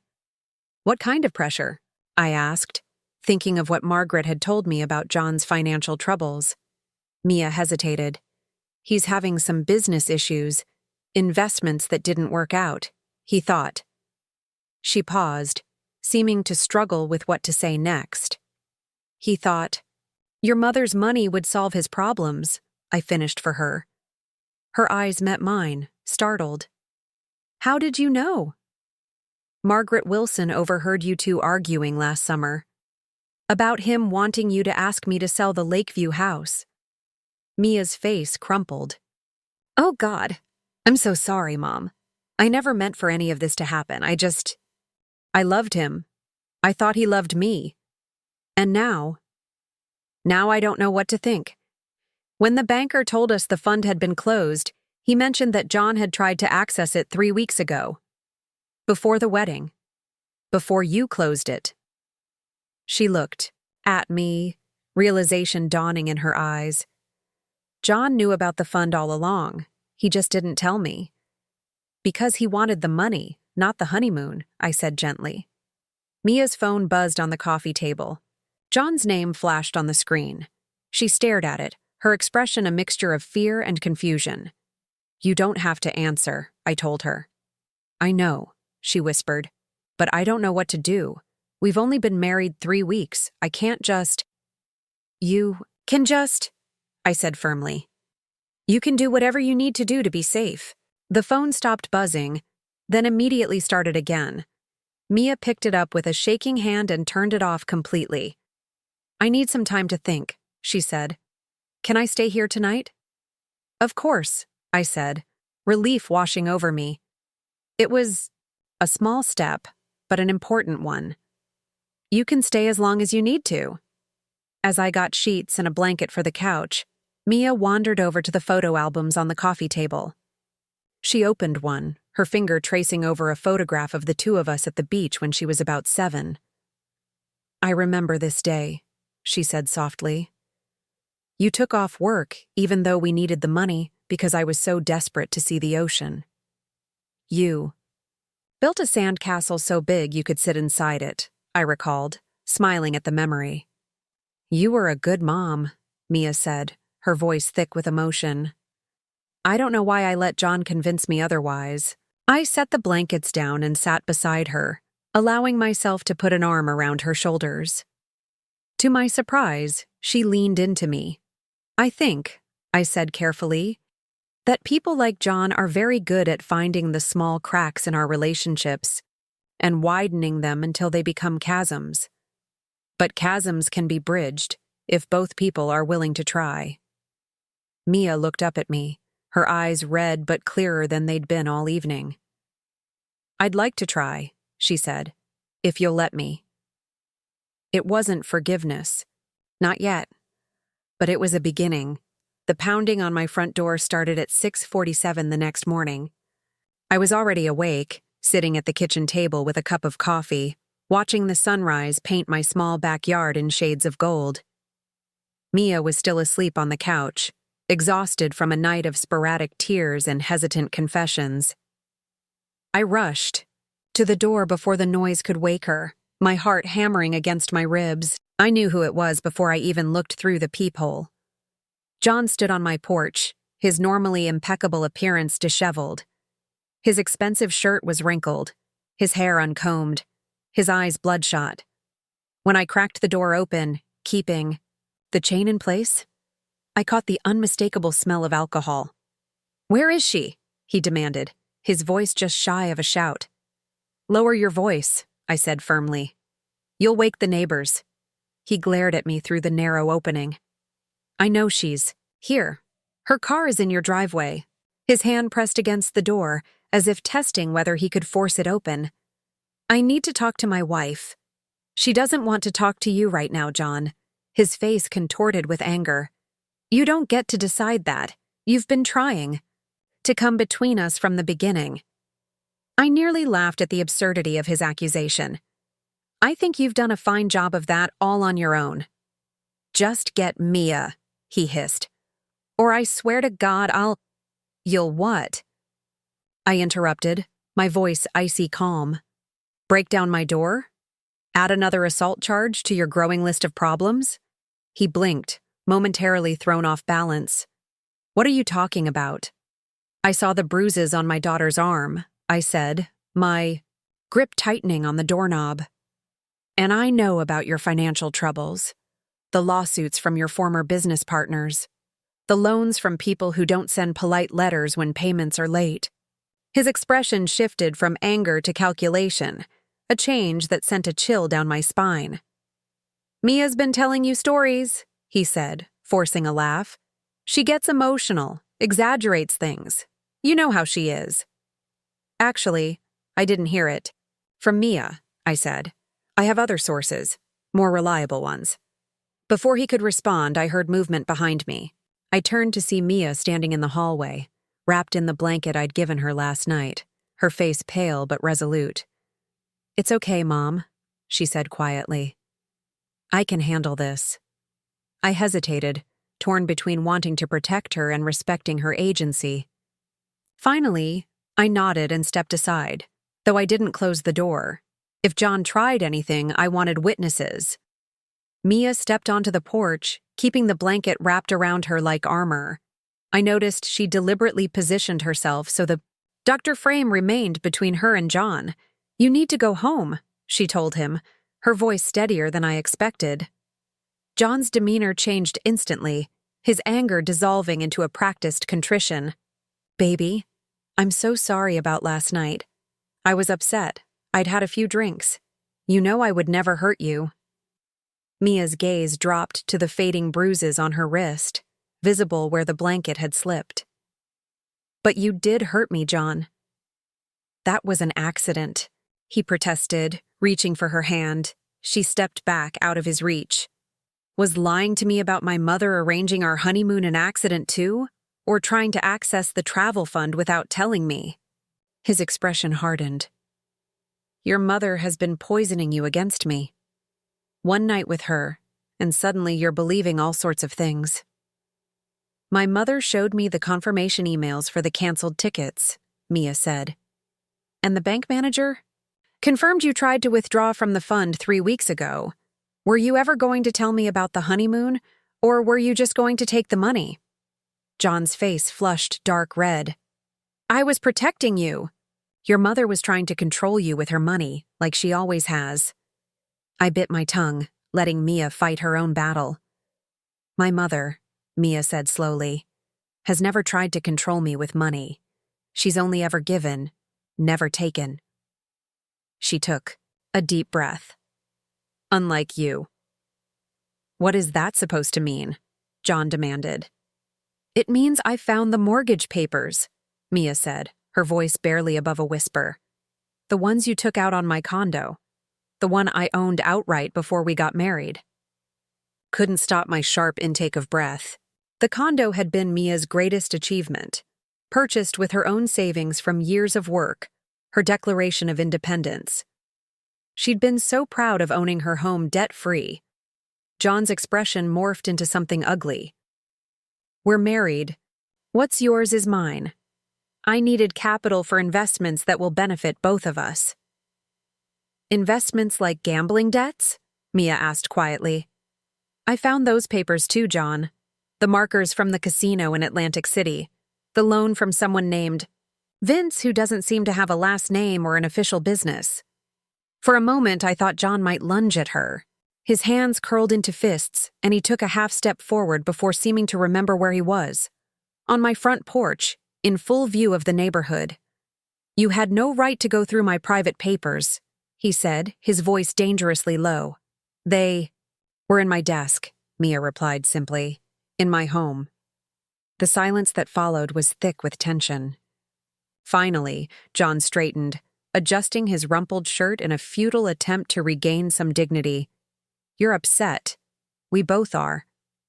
What kind of pressure? I asked, thinking of what Margaret had told me about John's financial troubles. Mia hesitated. He's having some business issues, investments that didn't work out, he thought. She paused, seeming to struggle with what to say next. He thought, your mother's money would solve his problems, I finished for her. Her eyes met mine, startled. How did you know? Margaret Wilson overheard you two arguing last summer. About him wanting you to ask me to sell the Lakeview house. Mia's face crumpled. Oh God, I'm so sorry, Mom. I never meant for any of this to happen. I loved him. I thought he loved me. And now I don't know what to think. When the banker told us the fund had been closed, he mentioned that John had tried to access it 3 weeks ago. Before the wedding. Before you closed it. She looked at me, realization dawning in her eyes. John knew about the fund all along. He just didn't tell me. Because he wanted the money, not the honeymoon, I said gently. Mia's phone buzzed on the coffee table. John's name flashed on the screen. She stared at it, her expression a mixture of fear and confusion. "You don't have to answer," I told her. "I know," she whispered, "but I don't know what to do. We've only been married 3 weeks. I can't just—" "You can just," I said firmly. "You can do whatever you need to do to be safe." The phone stopped buzzing, then immediately started again. Mia picked it up with a shaking hand and turned it off completely. "I need some time to think," she said. "Can I stay here tonight?" "Of course," I said, relief washing over me. It was a small step, but an important one. "You can stay as long as you need to." As I got sheets and a blanket for the couch, Mia wandered over to the photo albums on the coffee table. She opened one, her finger tracing over a photograph of the two of us at the beach when she was about 7. "I remember this day," she said softly. "You took off work even though we needed the money because I was so desperate to see the ocean. You built a sandcastle so big you could sit inside it," I recalled, smiling at the memory. "You were a good mom," Mia said, her voice thick with emotion. I don't know why I let John convince me otherwise. I set the blankets down and sat beside her, allowing myself to put an arm around her shoulders. To my surprise, she leaned into me. "I think," I said carefully, "that people like John are very good at finding the small cracks in our relationships and widening them until they become chasms. But chasms can be bridged if both people are willing to try." Mia looked up at me, her eyes red but clearer than they'd been all evening. "I'd like to try," she said, "if you'll let me." It wasn't forgiveness. Not yet. But it was a beginning. The pounding on my front door started at 6:47 the next morning. I was already awake, sitting at the kitchen table with a cup of coffee, watching the sunrise paint my small backyard in shades of gold. Mia was still asleep on the couch, exhausted from a night of sporadic tears and hesitant confessions. I rushed to the door before the noise could wake her, my heart hammering against my ribs. I knew who it was before I even looked through the peephole. John stood on my porch, his normally impeccable appearance disheveled. His expensive shirt was wrinkled, his hair uncombed, his eyes bloodshot. When I cracked the door open, keeping the chain in place, I caught the unmistakable smell of alcohol. "Where is she?" he demanded, his voice just shy of a shout. "Lower your voice," I said firmly. "You'll wake the neighbors." He glared at me through the narrow opening. "I know she's here. Her car is in your driveway." His hand pressed against the door, as if testing whether he could force it open. "I need to talk to my wife." "She doesn't want to talk to you right now, John." His face contorted with anger. "You don't get to decide that. You've been trying to come between us from the beginning." I nearly laughed at the absurdity of his accusation. "I think you've done a fine job of that all on your own." "Just get Mia," he hissed. "Or I swear to God You'll what?" I interrupted, my voice icy calm. "Break down my door? Add another assault charge to your growing list of problems?" He blinked, momentarily thrown off balance. "What are you talking about?" "I saw the bruises on my daughter's arm," I said, my grip tightening on the doorknob. "And I know about your financial troubles. The lawsuits from your former business partners. The loans from people who don't send polite letters when payments are late." His expression shifted from anger to calculation, a change that sent a chill down my spine. "Mia's been telling you stories," he said, forcing a laugh. "She gets emotional, exaggerates things. You know how she is." "Actually, I didn't hear it from Mia," I said. "I have other sources, more reliable ones." Before he could respond, I heard movement behind me. I turned to see Mia standing in the hallway, wrapped in the blanket I'd given her last night, her face pale but resolute. "It's okay, Mom," she said quietly. "I can handle this." I hesitated, torn between wanting to protect her and respecting her agency. Finally, I nodded and stepped aside, though I didn't close the door. If John tried anything, I wanted witnesses. Mia stepped onto the porch, keeping the blanket wrapped around her like armor. I noticed she deliberately positioned herself so the Dr. Frame remained between her and John. "You need to go home," she told him, her voice steadier than I expected. John's demeanor changed instantly, his anger dissolving into a practiced contrition. "Baby, I'm so sorry about last night. I was upset. I'd had a few drinks. You know I would never hurt you." Mia's gaze dropped to the fading bruises on her wrist, visible where the blanket had slipped. "But you did hurt me, John." "That was an accident," he protested, reaching for her hand. She stepped back out of his reach. "Was lying to me about my mother arranging our honeymoon an accident too? Or trying to access the travel fund without telling me?" His expression hardened. "Your mother has been poisoning you against me. One night with her, and suddenly you're believing all sorts of things." "My mother showed me the confirmation emails for the canceled tickets," Mia said. "And the bank manager? Confirmed you tried to withdraw from the fund 3 weeks ago. Were you ever going to tell me about the honeymoon, or were you just going to take the money?" John's face flushed dark red. "I was protecting you. Your mother was trying to control you with her money, like she always has." I bit my tongue, letting Mia fight her own battle. "My mother," Mia said slowly, "has never tried to control me with money. She's only ever given, never taken." She took a deep breath. "Unlike you." "What is that supposed to mean?" John demanded. "It means I found the mortgage papers," Mia said, her voice barely above a whisper. "The ones you took out on my condo. The one I owned outright before we got married." Couldn't stop my sharp intake of breath. The condo had been Mia's greatest achievement, purchased with her own savings from years of work, her declaration of independence. She'd been so proud of owning her home debt-free. John's expression morphed into something ugly. "We're married. What's yours is mine. I needed capital for investments that will benefit both of us." "Investments like gambling debts?" Mia asked quietly. "I found those papers too, John. The markers from the casino in Atlantic City. The loan from someone named Vince, who doesn't seem to have a last name or an official business." For a moment, I thought John might lunge at her. His hands curled into fists, and he took a half step forward before seeming to remember where he was. "On my front porch, in full view of the neighborhood. You had no right to go through my private papers," he said, his voice dangerously low. "They were in my desk," Mia replied simply. "In my home." The silence that followed was thick with tension. Finally, John straightened, adjusting his rumpled shirt in a futile attempt to regain some dignity. "You're upset. We both are.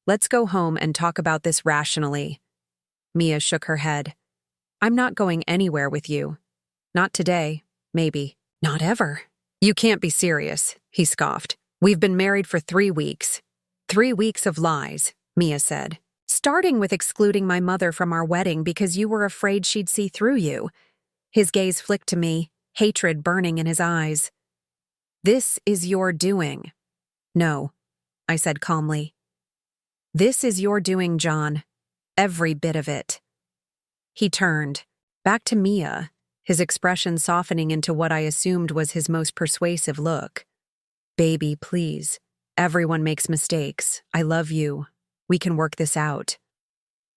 Let's go home and talk about this rationally." Mia shook her head. "I'm not going anywhere with you. Not today, maybe. Not ever." "You can't be serious," he scoffed. "We've been married for 3 weeks. 3 weeks of lies," Mia said. "Starting with excluding my mother from our wedding because you were afraid she'd see through you." His gaze flicked to me, hatred burning in his eyes. "This is your doing." "No," I said calmly. "This is your doing, John. Every bit of it." He turned, back to Mia, his expression softening into what I assumed was his most persuasive look. "Baby, please. Everyone makes mistakes. I love you. We can work this out."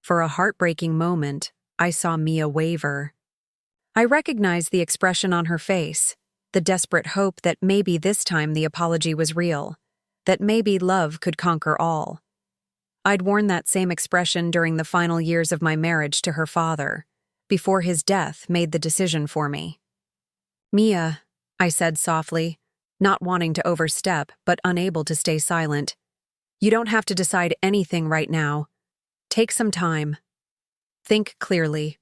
For a heartbreaking moment, I saw Mia waver. I recognized the expression on her face, the desperate hope that maybe this time the apology was real, that maybe love could conquer all. I'd worn that same expression during the final years of my marriage to her father, before his death made the decision for me. "Mia," I said softly, not wanting to overstep but unable to stay silent. "You don't have to decide anything right now. Take some time. Think clearly."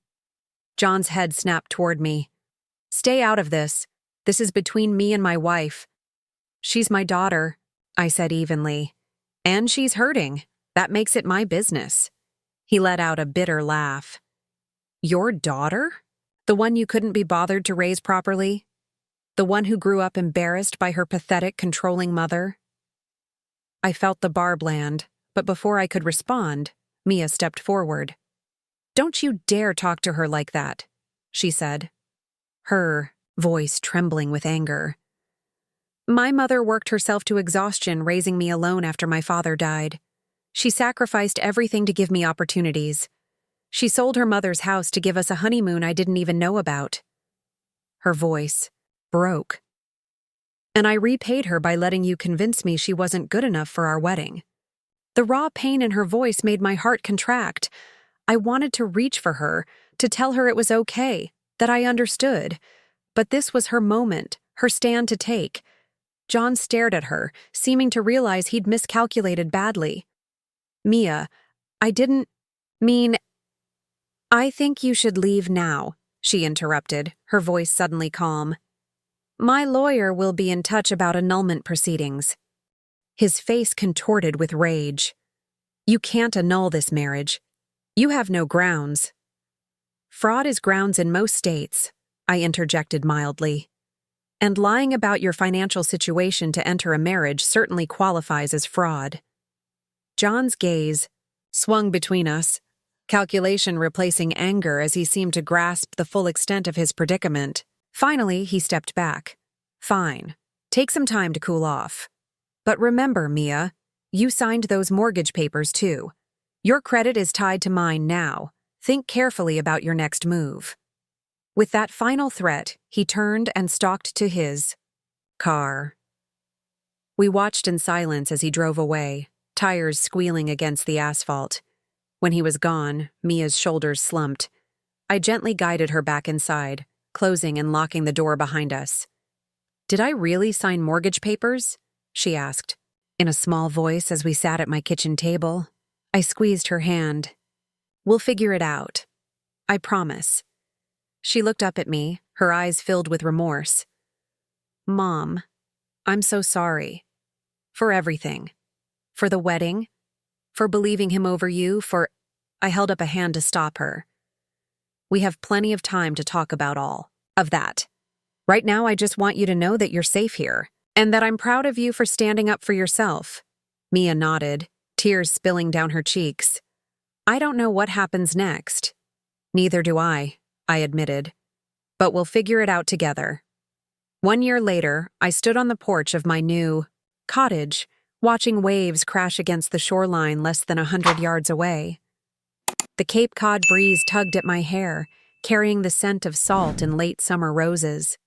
John's head snapped toward me. "Stay out of this. This is between me and my wife." "She's my daughter," I said evenly. "And she's hurting. That makes it my business." He let out a bitter laugh. "Your daughter? The one you couldn't be bothered to raise properly? The one who grew up embarrassed by her pathetic, controlling mother?" I felt the barb land, but before I could respond, Mia stepped forward. "Don't you dare talk to her like that," she said, her voice trembling with anger. "My mother worked herself to exhaustion raising me alone after my father died. She sacrificed everything to give me opportunities. She sold her mother's house to give us a honeymoon I didn't even know about." Her voice broke. "And I repaid her by letting you convince me she wasn't good enough for our wedding." The raw pain in her voice made my heart contract. I wanted to reach for her, to tell her it was okay, that I understood. But this was her moment, her stand to take. John stared at her, seeming to realize he'd miscalculated badly. "Mia, I didn't mean—" "I think you should leave now," she interrupted, her voice suddenly calm. "My lawyer will be in touch about annulment proceedings." His face contorted with rage. "You can't annul this marriage. You have no grounds." "Fraud is grounds in most states," I interjected mildly. "And lying about your financial situation to enter a marriage certainly qualifies as fraud." John's gaze swung between us, calculation replacing anger as he seemed to grasp the full extent of his predicament. Finally, he stepped back. "Fine. Take some time to cool off. But remember, Mia, you signed those mortgage papers too. Your credit is tied to mine now. Think carefully about your next move." With that final threat, he turned and stalked to his car. We watched in silence as he drove away, tires squealing against the asphalt. When he was gone, Mia's shoulders slumped. I gently guided her back inside, closing and locking the door behind us. "Did I really sign mortgage papers?" she asked, in a small voice as we sat at my kitchen table. I squeezed her hand. "We'll figure it out. I promise." She looked up at me, her eyes filled with remorse. "Mom, I'm so sorry. For everything. For the wedding. For believing him over you, for—" I held up a hand to stop her. "We have plenty of time to talk about all of that. Right now, I just want you to know that you're safe here, and that I'm proud of you for standing up for yourself." Mia nodded, tears spilling down her cheeks. "I don't know what happens next." "Neither do I admitted. "But we'll figure it out together." 1 year later, I stood on the porch of my new cottage, watching waves crash against the shoreline less than 100 yards away. The Cape Cod breeze tugged at my hair, carrying the scent of salt and late summer roses.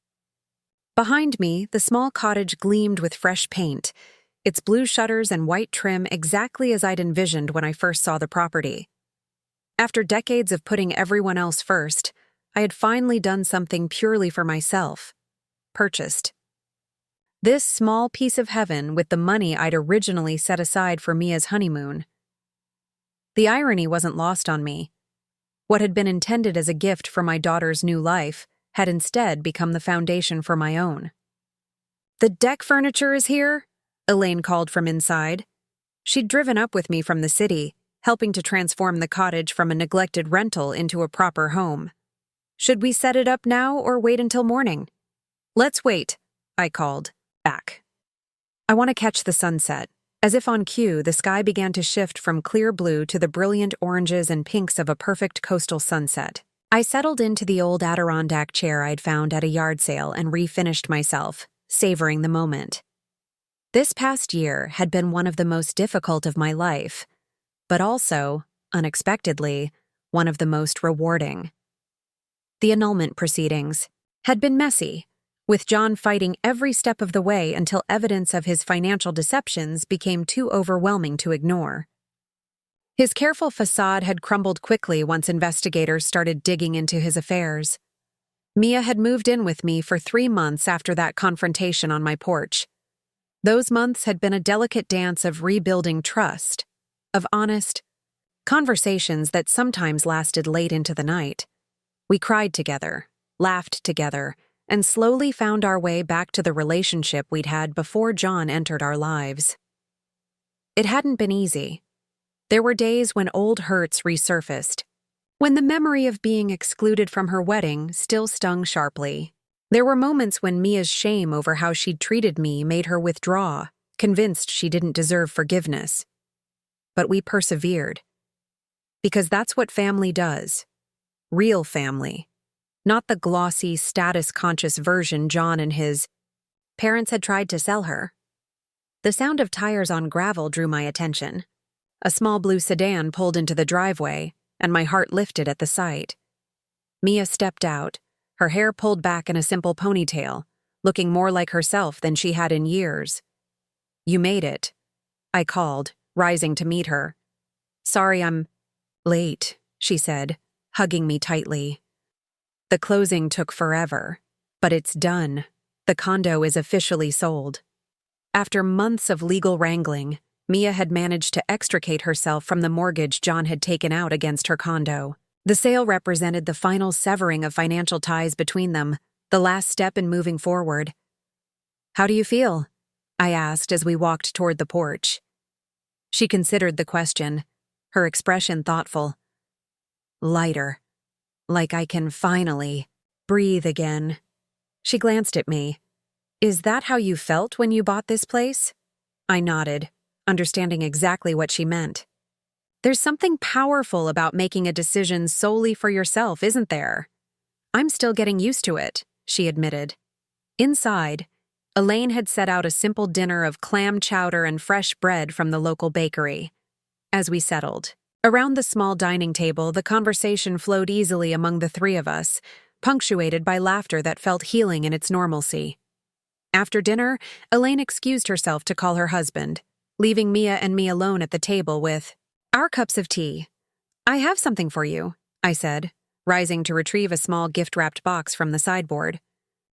Behind me, the small cottage gleamed with fresh paint, its blue shutters and white trim exactly as I'd envisioned when I first saw the property. After decades of putting everyone else first, I had finally done something purely for myself. Purchased this small piece of heaven with the money I'd originally set aside for Mia's honeymoon. The irony wasn't lost on me. What had been intended as a gift for my daughter's new life had instead become the foundation for my own. "The deck furniture is here," Elaine called from inside. She'd driven up with me from the city, helping to transform the cottage from a neglected rental into a proper home. "Should we set it up now or wait until morning?" "Let's wait," I called back. "I want to catch the sunset." As if on cue, the sky began to shift from clear blue to the brilliant oranges and pinks of a perfect coastal sunset. I settled into the old Adirondack chair I'd found at a yard sale and refinished myself, savoring the moment. This past year had been one of the most difficult of my life, but also, unexpectedly, one of the most rewarding. The annulment proceedings had been messy, with John fighting every step of the way until evidence of his financial deceptions became too overwhelming to ignore. His careful facade had crumbled quickly once investigators started digging into his affairs. Mia had moved in with me for 3 months after that confrontation on my porch. Those months had been a delicate dance of rebuilding trust, of honest conversations that sometimes lasted late into the night. We cried together, laughed together, and slowly found our way back to the relationship we'd had before John entered our lives. It hadn't been easy. There were days when old hurts resurfaced, when the memory of being excluded from her wedding still stung sharply. There were moments when Mia's shame over how she'd treated me made her withdraw, convinced she didn't deserve forgiveness. But we persevered. Because that's what family does. Real family. Not the glossy, status-conscious version John and his parents had tried to sell her. The sound of tires on gravel drew my attention. A small blue sedan pulled into the driveway, and my heart lifted at the sight. Mia stepped out, her hair pulled back in a simple ponytail, looking more like herself than she had in years. "You made it," I called, rising to meet her. "Sorry I'm late," she said, hugging me tightly. "The closing took forever, but it's done. The condo is officially sold." After months of legal wrangling, Mia had managed to extricate herself from the mortgage John had taken out against her condo. The sale represented the final severing of financial ties between them, the last step in moving forward. "How do you feel?" I asked as we walked toward the porch. She considered the question, her expression thoughtful. "Lighter. Like I can finally breathe again." She glanced at me. "Is that how you felt when you bought this place?" I nodded, understanding exactly what she meant. "There's something powerful about making a decision solely for yourself, isn't there?" "I'm still getting used to it," she admitted. Inside, Elaine had set out a simple dinner of clam chowder and fresh bread from the local bakery. As we settled, around the small dining table, the conversation flowed easily among the three of us, punctuated by laughter that felt healing in its normalcy. After dinner, Elaine excused herself to call her husband, leaving Mia and me alone at the table with our cups of tea. "I have something for you," I said, rising to retrieve a small gift-wrapped box from the sideboard.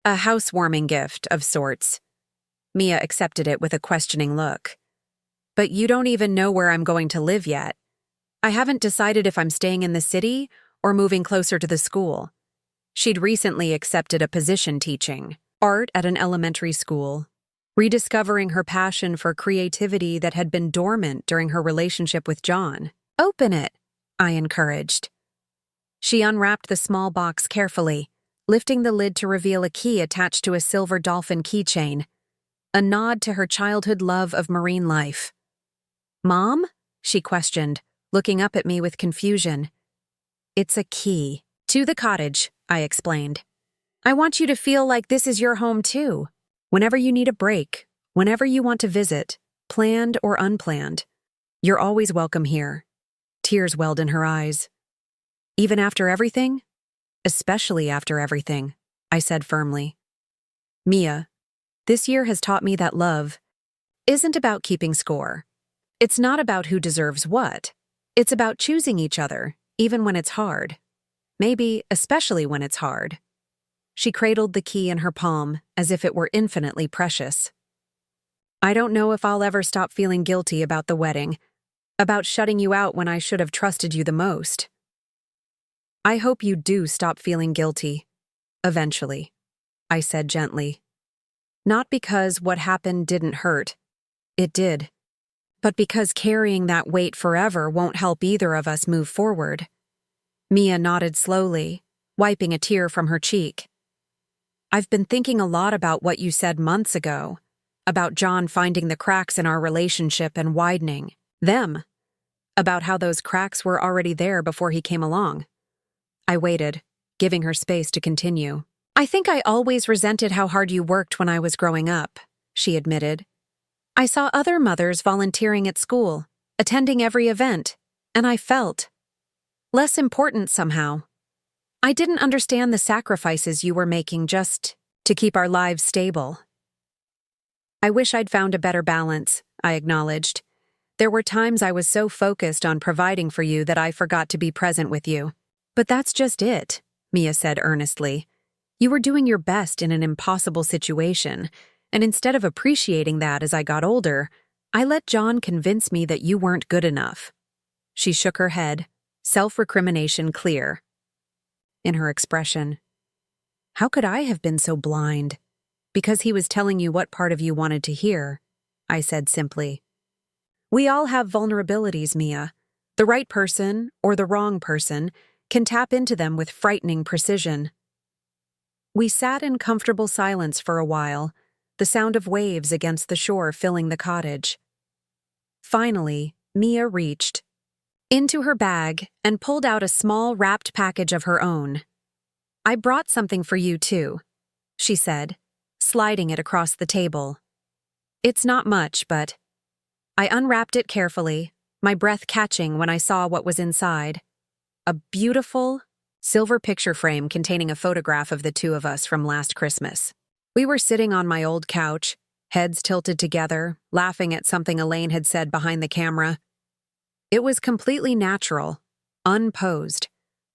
"A housewarming gift of sorts." Mia accepted it with a questioning look. "But you don't even know where I'm going to live yet. I haven't decided if I'm staying in the city or moving closer to the school." She'd recently accepted a position teaching art at an elementary school, rediscovering her passion for creativity that had been dormant during her relationship with John. "Open it," I encouraged. She unwrapped the small box carefully, lifting the lid to reveal a key attached to a silver dolphin keychain, a nod to her childhood love of marine life. "Mom?" she questioned, looking up at me with confusion. "It's a key to the cottage," I explained. "I want you to feel like this is your home too. Whenever you need a break, whenever you want to visit, planned or unplanned, you're always welcome here." Tears welled in her eyes. "Even after everything?" "Especially after everything," I said firmly. "Mia, this year has taught me that love isn't about keeping score. It's not about who deserves what. It's about choosing each other, even when it's hard. Maybe especially when it's hard." She cradled the key in her palm as if it were infinitely precious. "I don't know if I'll ever stop feeling guilty about the wedding, about shutting you out when I should have trusted you the most." "I hope you do stop feeling guilty. Eventually," I said gently. "Not because what happened didn't hurt. It did. But because carrying that weight forever won't help either of us move forward." Mia nodded slowly, wiping a tear from her cheek. "I've been thinking a lot about what you said months ago, about John finding the cracks in our relationship and widening them, about how those cracks were already there before he came along." I waited, giving her space to continue. "I think I always resented how hard you worked when I was growing up," she admitted. "I saw other mothers volunteering at school, attending every event, and I felt less important somehow. I didn't understand the sacrifices you were making just to keep our lives stable." "I wish I'd found a better balance," I acknowledged. "There were times I was so focused on providing for you that I forgot to be present with you." "But that's just it," Mia said earnestly. "You were doing your best in an impossible situation, and instead of appreciating that as I got older, I let John convince me that you weren't good enough." She shook her head, self-recrimination clear in her expression. "How could I have been so blind?" "Because he was telling you what part of you wanted to hear," I said simply. "We all have vulnerabilities, Mia. The right person, or the wrong person, can tap into them with frightening precision." We sat in comfortable silence for a while, the sound of waves against the shore filling the cottage. Finally, Mia reached into her bag and pulled out a small wrapped package of her own. "I brought something for you, too," she said, sliding it across the table. "It's not much, but—" I unwrapped it carefully, my breath catching when I saw what was inside. A beautiful silver picture frame containing a photograph of the two of us from last Christmas. We were sitting on my old couch, heads tilted together, laughing at something Elaine had said behind the camera. It was completely natural, unposed,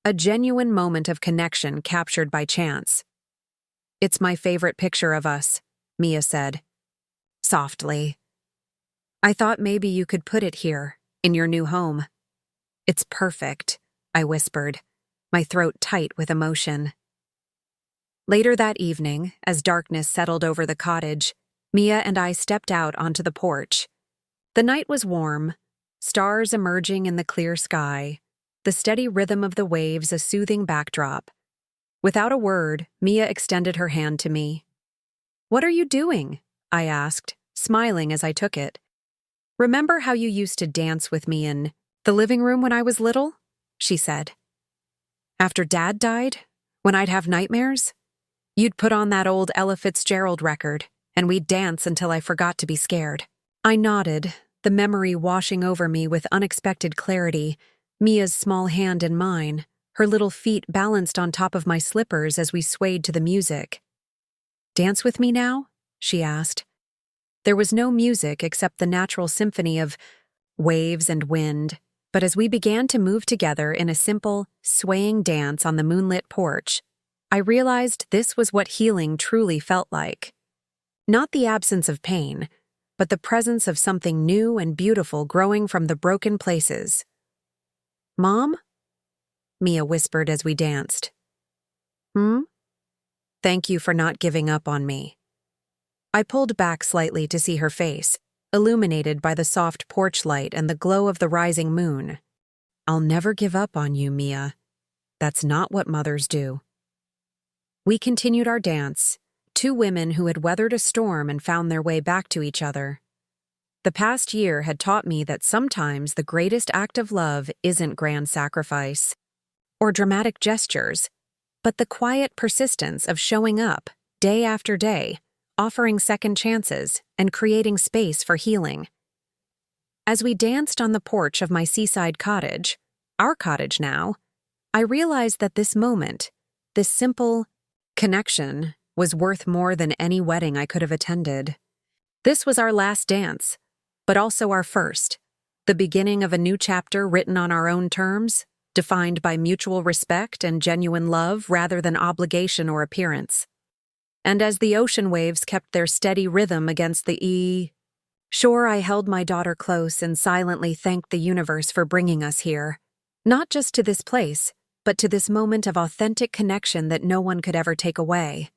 a genuine moment of connection captured by chance. "It's my favorite picture of us," Mia said, softly. "I thought maybe you could put it here, in your new home." "It's perfect," I whispered, my throat tight with emotion. Later that evening, as darkness settled over the cottage, Mia and I stepped out onto the porch. The night was warm, stars emerging in the clear sky, the steady rhythm of the waves a soothing backdrop. Without a word, Mia extended her hand to me. "What are you doing?" I asked, smiling as I took it. "Remember how you used to dance with me in the living room when I was little?" she said. "After Dad died, when I'd have nightmares, you'd put on that old Ella Fitzgerald record, and we'd dance until I forgot to be scared." I nodded, the memory washing over me with unexpected clarity, Mia's small hand in mine, her little feet balanced on top of my slippers as we swayed to the music. "Dance with me now?" she asked. There was no music except the natural symphony of waves and wind, but as we began to move together in a simple, swaying dance on the moonlit porch, I realized this was what healing truly felt like. Not the absence of pain, but the presence of something new and beautiful growing from the broken places. "Mom?" Mia whispered as we danced. "Hmm?" "Thank you for not giving up on me." I pulled back slightly to see her face, illuminated by the soft porch light and the glow of the rising moon. "I'll never give up on you, Mia. That's not what mothers do." We continued our dance, two women who had weathered a storm and found their way back to each other. The past year had taught me that sometimes the greatest act of love isn't grand sacrifice or dramatic gestures, but the quiet persistence of showing up, day after day, offering second chances, and creating space for healing. As we danced on the porch of my seaside cottage, our cottage now, I realized that this moment, this simple connection, was worth more than any wedding I could have attended. This was our last dance, but also our first, the beginning of a new chapter written on our own terms, defined by mutual respect and genuine love rather than obligation or appearance. And as the ocean waves kept their steady rhythm against the shore, I held my daughter close and silently thanked the universe for bringing us here. Not just to this place, but to this moment of authentic connection that no one could ever take away.